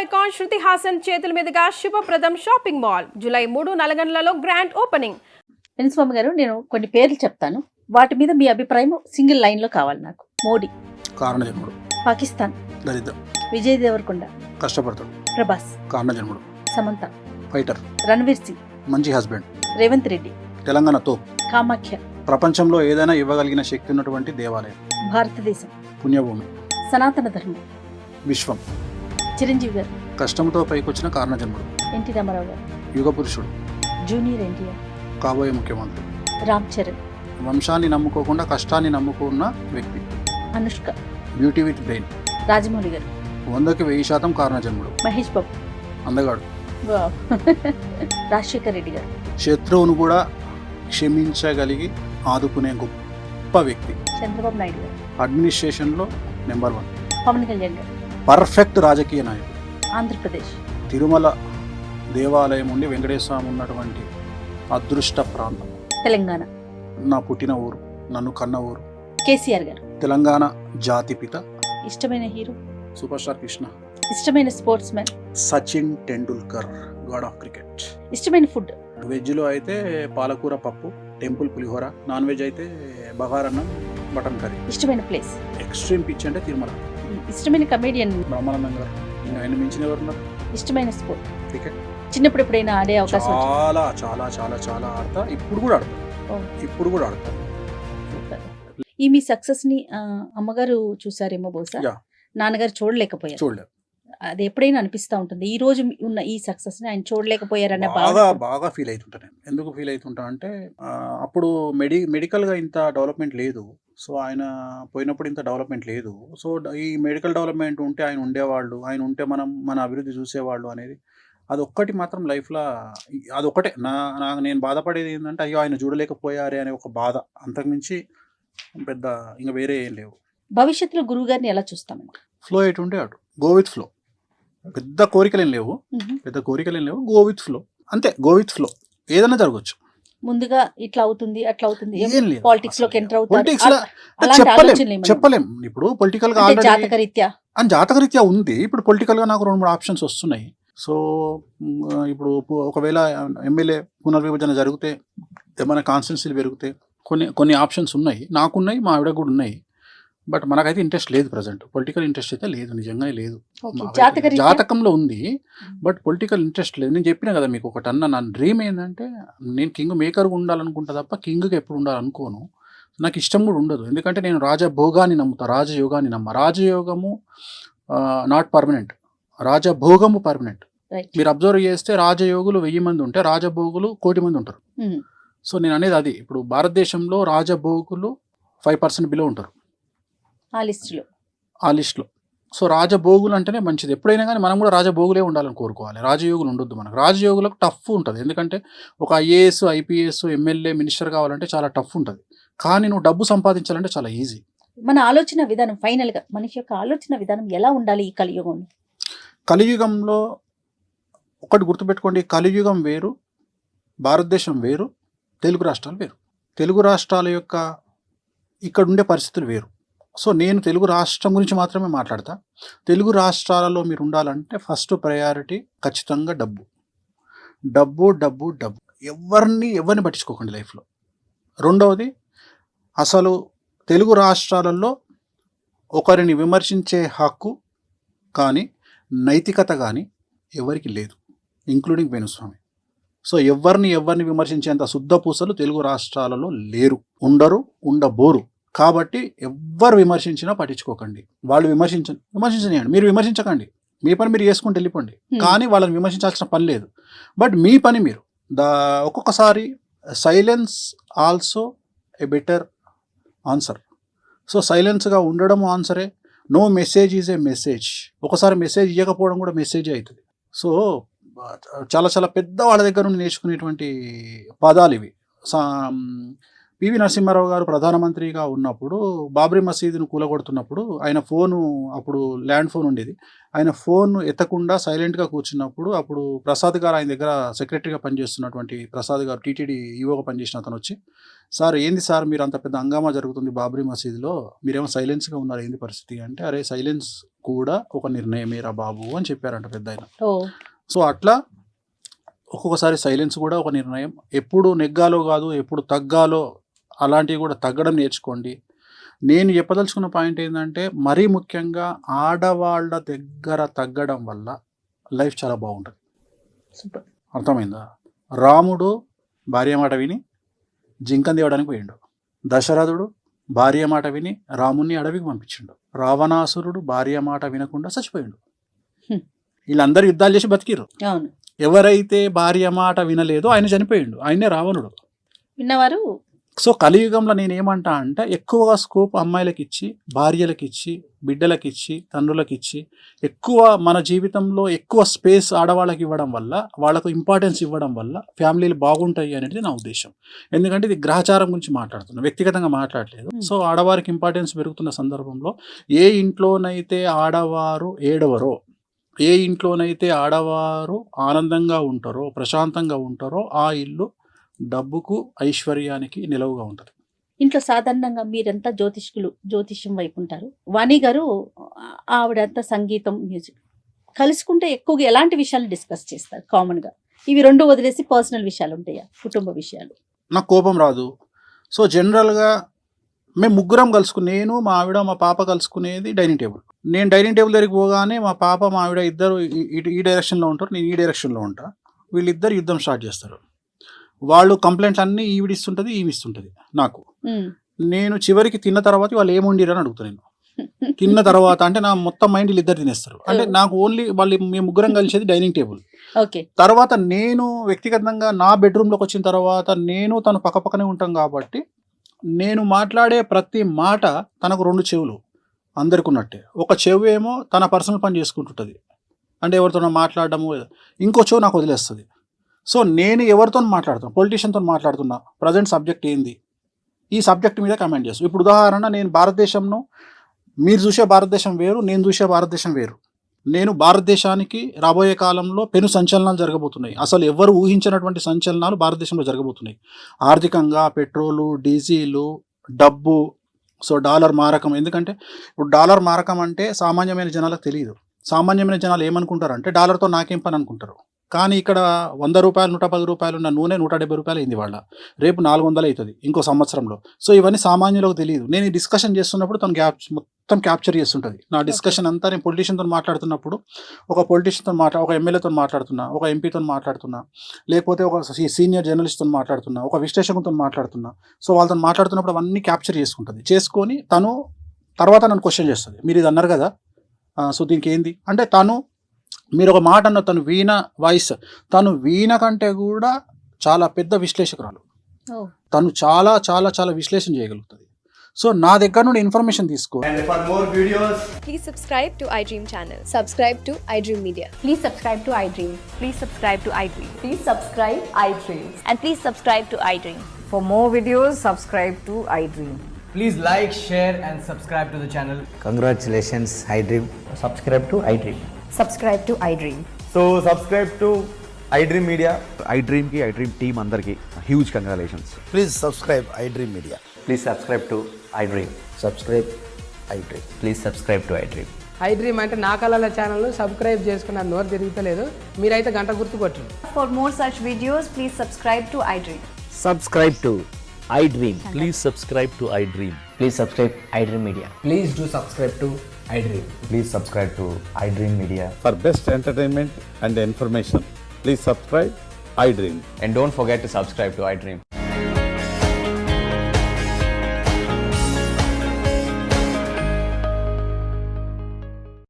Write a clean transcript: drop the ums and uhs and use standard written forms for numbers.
Icon Shruti Haasan చేతుల మీదుగా శుభప్రదం షాపింగ్ మాల్ జూలై 3 నల్గొండలలో గ్రాండ్ ఓపెనింగ్. స్వామి గారు, నేను కొన్ని పేర్లు చెప్తాను, వాటి మీద మీ అభిప్రాయం సింగిల్ లైన్ లో కావాలి నాకు. మోడీ, కారణజన్ముడు. పాకిస్తాన్, దరిద్రం. విజయ్ దేవరకొండ, కష్టపడతాడు. ప్రభాస్, కారణజన్ముడు. సమంత, ఫైటర్. రణవీర్ సింగ్, మంచి హస్బెండ్. రేవంత్ రెడ్డి, తెలంగాణ తోప్. కామాఖ్య, ప్రపంచంలో ఏదైనా ఇవ్వగలిగిన శక్తి ఉన్నటువంటి దేవాలయం. భారతదేశం, పుణ్యభూమి. సనాతన ధర్మం, విశ్వం. చిరంజీవి గారు, కష్టంతో పైకొచ్చిన కారణజన్ముడు. ఎన్టీ రామారావు గారు, యుగ పురుషుడు. జూనియర్ ఎన్టీఆర్, కాబోయే ముఖ్యమంత్రి. రామ్ చరణ్, వంశాన్ని నమ్ముకోకుండా కష్టాన్ని నమ్ముకున్న వ్యక్తి. Anushka, beauty with brain. Rajamouli గారు, 100కి 1000% కారణజన్ముడు. మహేష్ బాబు, అందగాడు. వావ్. రాజశేఖర్ రెడ్డి గారు, శత్రువును కూడా క్షమించగలిగి ఆదుకునే గొప్ప వ్యక్తి. చంద్రబాబు నాయుడు గారు, అడ్మినిస్ట్రేషన్లో నెంబర్ 1. పవన్ కళ్యాణ్ గారు, పర్ఫెక్ట్ రాజకీయ నాయకుడు. ఆంధ్రప్రదేశ్, తిరుమల దేవాలయం ఉండి వెంకటేశ్వర స్వామి ఉన్నటువంటి అదృష్ట ప్రాంతం. తెలంగాణ, నా పుట్టిన ఊరు, నన్ను కన్న ఊరు. కేసీఆర్ గారు, తెలంగాణ జాతిపిత. ఇష్టమైన హీరో, సూపర్ స్టార్ కృష్ణ. ఇష్టమైన sportsman, Sachin Tendulkar, god of cricket. ఇష్టమైన ఫుడ్, వెజ్లో అయితే పాలకూర పప్పు, టెంపుల్ పులిహోర. నాన్ వెజ్ అయితే బగారన్నం, మటన్ కర్రీ. ఇష్టమైన ప్లేస్, ఎక్స్ట్రీమ్ పిచ్ అంటే తిరుమల. ఇష్టమైన కమేడియన్, బ్రహ్మానందం గారు. ఇంకా ఆయన మించిన ఎవరున్నారు? ఇష్టమైన స్పోర్ట్, క్రికెట్. చిన్నప్పుడు ఎప్పుడైనా ఆడే అవకాశం వచ్చిందా? చాలా చాలా చాలా చాలా ఆడతా. ఇప్పుడు కూడా ఆడతా. ఓ. ఇప్పుడు కూడా ఆడతా. ఈ మీ సక్సెస్ ని అమ్మగారు చూసారేమో బహుశా, యా. నాన్నగారు చూడలేకపోయారు. చూడలేదు. అది ఎప్పుడైనా అనిపిస్తా ఉంటుంది, ఈ రోజు ఉన్న ఈ సక్సెస్ ని ఆయన చూడలేకపోయారన్న బాగా భావన. బాగా ఫీల్ అవుతుంటా నేను. ఎందుకు ఫీల్ అవుతుంటా అంటే అప్పుడు మెడికల్గా ఇంత డెవలప్మెంట్ లేదు. సో ఆయన పోయినప్పుడు ఇంత డెవలప్మెంట్ లేదు. సో ఈ మెడికల్ డెవలప్మెంట్ ఉంటే ఆయన ఉండేవాళ్ళు, ఆయన ఉంటే మనం మన అభివృద్ధి చూసేవాళ్ళు అనేది అదొక్కటి మాత్రం లైఫ్లో అదొక్కటే నేను బాధపడేది ఏంటంటే అయ్యో ఆయన చూడలేకపోయారే అనే ఒక బాధ. అంతకుమించి పెద్ద ఇంకా వేరే ఏం లేవు. భవిష్యత్తులో గురువు గారిని ఎలా చూస్తామండి? ఫ్లో ఎటుంటే అటు, గో విత్ ఫ్లో. పెద్ద కోరికలేం లేవు, గో విత్ ఫ్లో. అంతే, గో విత్ ఫ్లో. ఏదైనా జరగచ్చు. ముందుగా ఇట్లా అవుతుంది అట్లా అవుతుంది, ఏం లేదు. పాలిటిక్స్ లోకి ఎంటర్ అవుతారు, Politics లో అలాంటి ఆలోచనలు ఏమైనా చెప్పలేం. ఇప్పుడు పొలిటికల్ గా అంటే జాతకరీత్యా అని జాతకరీత్యా ఉంది. ఇప్పుడు పొలిటికల్ గా నాకు 2-3 ఆప్షన్స్ వస్తున్నాయి. సో ఇప్పుడు ఒకవేళ ఎమ్మెల్యే పునర్విభజన జరిగితే, ఏమైనా కాన్స్టిట్యున్సీలు పెరిగితే కొన్ని ఆప్షన్స్ ఉన్నాయి. నాకున్నాయి, మా ఆవిడ కూడా ఉన్నాయి. బట్ మనకైతే ఇంట్రెస్ట్ లేదు. ప్రజెంట్ పొలిటికల్ ఇంట్రెస్ట్ అయితే లేదు, నిజంగానే లేదు. జాతకంలో ఉంది, బట్ పొలిటికల్ ఇంట్రెస్ట్ లేదు. నేను చెప్పినా కదా మీకు ఒకటి అన్న, నా డ్రీమ్ ఏంటంటే నేను కింగ్ మేకర్గా ఉండాలనుకుంటా తప్ప కింగ్గా ఎప్పుడు ఉండాలనుకోను. నాకు ఇష్టం కూడా ఉండదు. ఎందుకంటే నేను రాజభోగాన్ని నమ్ముతా, రాజయోగాన్ని నమ్మ. రాజయోగము నాట్ పర్మనెంట్, రాజభోగము పర్మనెంట్. మీరు అబ్జర్వ్ చేస్తే రాజయోగులు 1000 మంది ఉంటే రాజభోగులు 1,000,000 మంది ఉంటారు. సో నేను అనేది అది. ఇప్పుడు భారతదేశంలో రాజభోగులు 5% బిలో ఉంటారు ఆ లిస్టులో. సో రాజభోగులు అంటేనే మంచిది. ఎప్పుడైనా కానీ మనం కూడా రాజభోగులే ఉండాలని కోరుకోవాలి. రాజయోగులు ఉండొద్దు మనకు. రాజయోగులకు టఫ్ ఉంటుంది. ఎందుకంటే ఒక IAS, IPS, ఎమ్మెల్యే, మినిస్టర్ కావాలంటే చాలా టఫ్ ఉంటుంది. కానీ నువ్వు డబ్బు సంపాదించాలంటే చాలా ఈజీ. మన ఆలోచన విధానం, ఫైనల్ గా మనిషి యొక్క ఆలోచన విధానం ఎలా ఉండాలి ఈ కలియుగంలో? కలియుగంలో ఒకటి గుర్తుపెట్టుకోండి, కలియుగం వేరు, భారతదేశం వేరు, తెలుగు రాష్ట్రాలు వేరు. తెలుగు రాష్ట్రాల యొక్క ఇక్కడ ఉండే పరిస్థితులు వేరు. సో నేను తెలుగు రాష్ట్రం గురించి మాత్రమే మాట్లాడతా. తెలుగు రాష్ట్రాలలో మీరు ఉండాలంటే ఫస్ట్ ప్రయారిటీ ఖచ్చితంగా డబ్బు. డబ్బు డబ్బు డబ్బు. ఎవరిని పట్టించుకోకండి లైఫ్లో. రెండవది, అసలు తెలుగు రాష్ట్రాలలో ఒకరిని విమర్శించే హక్కు కానీ నైతికత కానీ ఎవరికి లేదు, ఇంక్లూడింగ్ వేణుస్వామి. సో ఎవరిని విమర్శించేంత శుద్ధ పూసలు తెలుగు రాష్ట్రాలలో లేరు, ఉండరు, ఉండబోరు. కాబట్టి ఎవ్వరు విమర్శించినా పట్టించుకోకండి. వాళ్ళు విమర్శించనియండి, మీరు విమర్శించకండి. మీ పని మీరు చేసుకుంటూ వెళ్ళిపోండి. కానీ వాళ్ళని విమర్శించాల్సిన పని లేదు. బట్ మీ పని మీరు. ఒక్కొక్కసారి silence also a better answer. So సైలెన్స్గా ఉండడం ఆన్సరే. No message is a message. ఒకసారి మెసేజ్ ఇవ్వకపోవడం కూడా మెసేజ్ అవుతుంది. సో చాలా చాలా పెద్ద వాళ్ళ దగ్గర నుండి నేర్చుకునేటువంటి పదాలు ఇవి. పివి నరసింహారావు గారు ప్రధానమంత్రిగా ఉన్నప్పుడు బాబ్రీ మసీదును కూలగొడుతున్నప్పుడు ఆయన ఫోను, అప్పుడు ల్యాండ్ ఫోన్ ఉండేది, ఆయన ఫోన్ ఎత్తకుండా సైలెంట్గా కూర్చున్నప్పుడు అప్పుడు ప్రసాద్ గారు ఆయన దగ్గర సెక్రటరీగా పనిచేస్తున్నటువంటి ప్రసాద్ గారు, టీటీడీ ఈవోగా పనిచేసిన అతను వచ్చి, సార్ ఏంది సార్ మీరు అంత పెద్ద హంగామా జరుగుతుంది బాబ్రీ మసీదులో, మీరేమో సైలెన్స్గా ఉన్నారు, ఏంది పరిస్థితి అంటే, అరే సైలెన్స్ కూడా ఒక నిర్ణయమేరా బాబు అని చెప్పారంట పెద్ద ఆయన. సో అట్లా ఒక్కొక్కసారి సైలెన్స్ కూడా ఒక నిర్ణయం. ఎప్పుడు నెగ్గాలో కాదు, ఎప్పుడు తగ్గాలో, అలాంటివి కూడా తగ్గడం నేర్చుకోండి. నేను చెప్పదలుచుకున్న పాయింట్ ఏంటంటే, మరీ ముఖ్యంగా ఆడవాళ్ళ దగ్గర తగ్గడం వల్ల లైఫ్ చాలా బాగుంటుంది. సూపర్. అర్థమైందా? రాముడు భార్య మాట విని జింకను తేవడానికి పోయిండు. దశరథుడు భార్య మాట విని రాముణ్ణి అడవికి పంపించిండు. రావణాసురుడు భార్య మాట వినకుండా చచ్చిపోయిండు. వీళ్ళందరూ యుద్ధాలు చేసి బతికిరు. అవును. ఎవరైతే భార్య మాట వినలేదో ఆయన చనిపోయిండు, ఆయనే రావణుడు. విన్నవారు. సో కలియుగంలో నేను ఏమంటా అంటే, ఎక్కువగా స్కోప్ అమ్మాయిలకి ఇచ్చి, భార్యలకు ఇచ్చి, బిడ్డలకి ఇచ్చి, తండ్రులకు ఇచ్చి, ఎక్కువ మన జీవితంలో ఎక్కువ స్పేస్ ఆడవాళ్ళకి ఇవ్వడం వల్ల, వాళ్ళకు ఇంపార్టెన్స్ ఇవ్వడం వల్ల ఫ్యామిలీలు బాగుంటాయి అనేది నా ఉద్దేశం. ఎందుకంటే ఇది గ్రహచారం గురించి మాట్లాడుతున్నాను, వ్యక్తిగతంగా మాట్లాడలేదు. సో ఆడవారికి ఇంపార్టెన్స్ పెరుగుతున్న సందర్భంలో, ఏ ఇంట్లోనైతే ఆడవారు ఏడవరో, ఏ ఇంట్లోనైతే ఆడవారు ఆనందంగా ఉంటారో, ప్రశాంతంగా ఉంటారో, ఆ ఇల్లు డబ్బుకు, ఐశ్వర్యానికి నిలవుగా ఉంటుంది. ఇంట్లో సాధారణంగా మీరంతా జ్యోతిష్యం వైపు ఉంటారు. వాణి గారు ఆవిడంతా సంగీతం, మ్యూజిక్. కలుసుకుంటే ఎక్కువగా ఎలాంటి విషయాలు డిస్కస్ చేస్తారు కామన్గా? ఇవి రెండు వదిలేసి పర్సనల్ విషయాలు ఉంటాయా, కుటుంబ విషయాలు? నాకు కోపం రాదు. సో జనరల్గా మేము ముగ్గురం కలుసుకుని, నేను, మా ఆవిడ, మా పాప కలుసుకునేది డైనింగ్ టేబుల్. నేను డైనింగ్ టేబుల్ దగ్గరికి పోగానే మా పాప, మా ఆవిడ ఇద్దరు ఈ డైరెక్షన్లో ఉంటారు, నేను ఈ డైరెక్షన్లో ఉంటా. వీళ్ళిద్దరు యుద్ధం స్టార్ట్ చేస్తారు. వాళ్ళు కంప్లైంట్స్ అన్నీ ఈవిడిస్తుంటుంది, ఈవిస్తుంటుంది నాకు. నేను చివరికి తిన్న తర్వాత వాళ్ళు ఏముండిరని అడుగుతాను. నేను తిన్న తర్వాత అంటే నా మొత్తం మైండ్ వీళ్ళిద్దరు తినేస్తారు. అంటే నాకు ఓన్లీ వాళ్ళు, మేము ముగ్గురం కలిసేది డైనింగ్ టేబుల్. తర్వాత నేను వ్యక్తిగతంగా నా బెడ్రూమ్లోకి వచ్చిన తర్వాత నేను తను పక్కపక్కనే ఉంటాం కాబట్టి, నేను మాట్లాడే ప్రతి మాట తనకు రెండు చెవులు అందరికి ఉన్నట్టే. ఒక చెవు ఏమో తన పర్సనల్ పని చేసుకుంటుంటుంది, అంటే ఎవరితో మాట్లాడడము, ఇంకో చెవు నాకు వదిలేస్తుంది. సో నేను ఎవరితో మాట్లాడుతున్నా, పొలిటీషియన్తో మాట్లాడుతున్నా, ప్రజెంట్ సబ్జెక్ట్ ఏంది, ఈ సబ్జెక్ట్ మీద కమెంట్ చేస్తాను. ఇప్పుడు ఉదాహరణ, నేను భారతదేశంను, మీరు చూసే భారతదేశం వేరు, నేను చూసే భారతదేశం వేరు. నేను భారతదేశానికి రాబోయే కాలంలో పెను సంచలనాలు జరగబోతున్నాయి. అసలు ఎవరు ఊహించినటువంటి సంచలనాలు భారతదేశంలో జరగబోతున్నాయి. ఆర్థికంగా పెట్రోలు, డీజిలు, డబ్బు, సో డాలర్ మారకం. ఎందుకంటే ఇప్పుడు డాలర్ మారకం అంటే సామాన్యమైన జనాలకు తెలియదు. సామాన్యమైన జనాలు ఏమనుకుంటారంటే, డాలర్తో నాకేం పని అనుకుంటారు. కానీ ఇక్కడ 100 రూపాయలు, 110 రూపాయలు ఉన్న నూనె 170 రూపాయలు అయింది వాళ్ళ, రేపు 400 అవుతుంది ఇంకో సంవత్సరంలో. సో ఇవన్నీ సామాన్యులకు తెలియదు. నేను ఈ డిస్కషన్ చేస్తున్నప్పుడు తను మొత్తం క్యాప్చర్ చేస్తుంటుంది నా డిస్కషన్ అంతా. నేను పొలిటీషియన్తో మాట్లాడుతున్నప్పుడు, ఒక పొలిటీషియన్తో ఒక ఎమ్మెల్యేతో మాట్లాడుతున్నా, ఒక ఎంపీతో మాట్లాడుతున్నా, లేకపోతే ఒక సీనియర్ జర్నలిస్ట్తో మాట్లాడుతున్నా, ఒక విశ్లేషకులతో మాట్లాడుతున్నా. సో వాళ్ళతో మాట్లాడుతున్నప్పుడు అవన్నీ క్యాప్చర్ చేసుకొని తను తర్వాత నన్ను క్వశ్చన్ చేస్తుంది, మీరు ఇది అన్నారు కదా, సో దీనికి ఏంది అంటే, మీరు ఒక మాట అన్న, తను వీణ వాయిస్, తను వీణ కంటే కూడా చాలా పెద్ద విశ్లేషకురాలు. తను చాలా చాలా చాలా విశ్లేషణ చేయగలుగుతుంది. సో నా దగ్గర నుండి ఇన్ఫర్మేషన్ తీసుకో. And for more videos, please subscribe to iDream channel. Subscribe to iDream Media. Please subscribe to iDream. Please subscribe to iDream. Please subscribe iDream. And please subscribe to iDream. For more videos, subscribe to iDream. please like, share and subscribe to the channel. Congratulations, iDream. Subscribe to iDream. Subscribe to iDream. So subscribe to iDream Media. iDream ki iDream team andarki huge congratulations. Please subscribe iDream Media. Please subscribe to iDream. Subscribe iDream. Please subscribe to iDream. iDream అంటే నా కళల channel subscribe చేసుకున్న నోరు తిరుగుతలేదు, మీరైతే గంట గుర్తు కొట్టండి. For more such videos, please subscribe to iDream. Subscribe to iDream. Please subscribe to iDream. Please subscribe iDream Media. Please do subscribe to iDream. Please subscribe to iDream Media. For best entertainment and information, please subscribe iDream. And don't forget to subscribe to iDream.